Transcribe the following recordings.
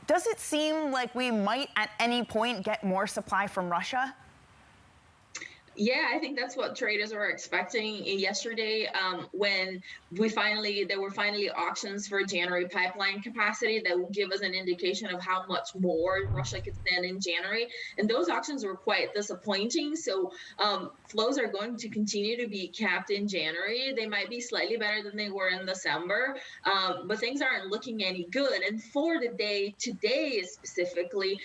does it seem like we might at any point get more supply from Russia? Yeah, I think that's what traders were expecting yesterday when there were finally auctions for January pipeline capacity that will give us an indication of how much more Russia could send in January. And those auctions were quite disappointing. So flows are going to continue to be capped in January. They might be slightly better than they were in December, but things aren't looking any good. And for the day today specifically,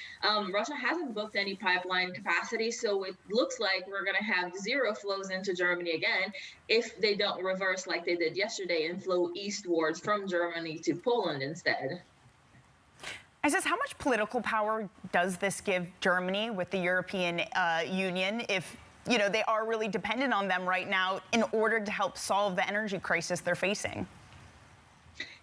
Russia hasn't booked any pipeline capacity, so it looks like we're going to have zero flows into Germany again if they don't reverse like they did yesterday and flow eastwards from Germany to Poland instead. Isis, how much political power does this give Germany with the European Union if they are really dependent on them right now in order to help solve the energy crisis they're facing?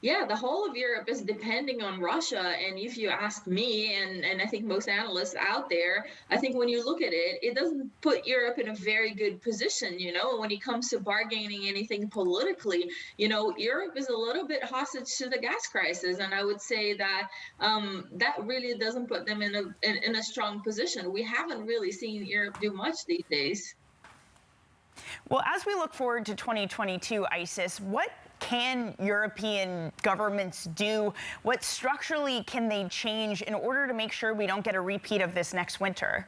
Yeah, the whole of Europe is depending on Russia. And if you ask me, and I think most analysts out there, I think when you look at it, it doesn't put Europe in a very good position, when it comes to bargaining anything politically. Europe is a little bit hostage to the gas crisis. And I would say that that really doesn't put them in a strong position. We haven't really seen Europe do much these days. Well, as we look forward to 2022, Isis, what can European governments do? What structurally can they change in order to make sure we don't get a repeat of this next winter?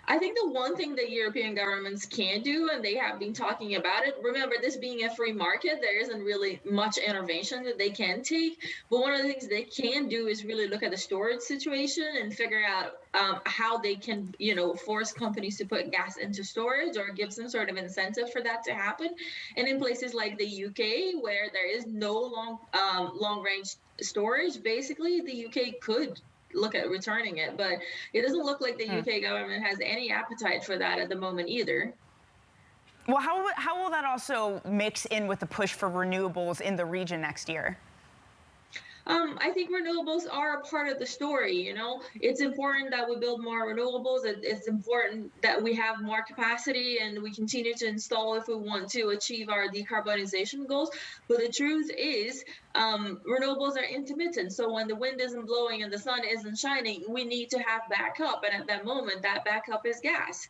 I think the one thing that European governments can do, and they have been talking about it, remember this being a free market, there isn't really much intervention that they can take. But one of the things they can do is really look at the storage situation and figure out how they can, force companies to put gas into storage or give some sort of incentive for that to happen. And in places like the UK, where there is no long range storage, basically the UK could look at returning it, but it doesn't look like the UK government has any appetite for that at the moment either. Well, how will that also mix in with the push for renewables in the region next year? I think renewables are a part of the story. It's important that we build more renewables. It's important that we have more capacity and we continue to install if we want to achieve our decarbonization goals. But the truth is, renewables are intermittent. So when the wind isn't blowing and the sun isn't shining, we need to have backup. And at that moment, that backup is gas.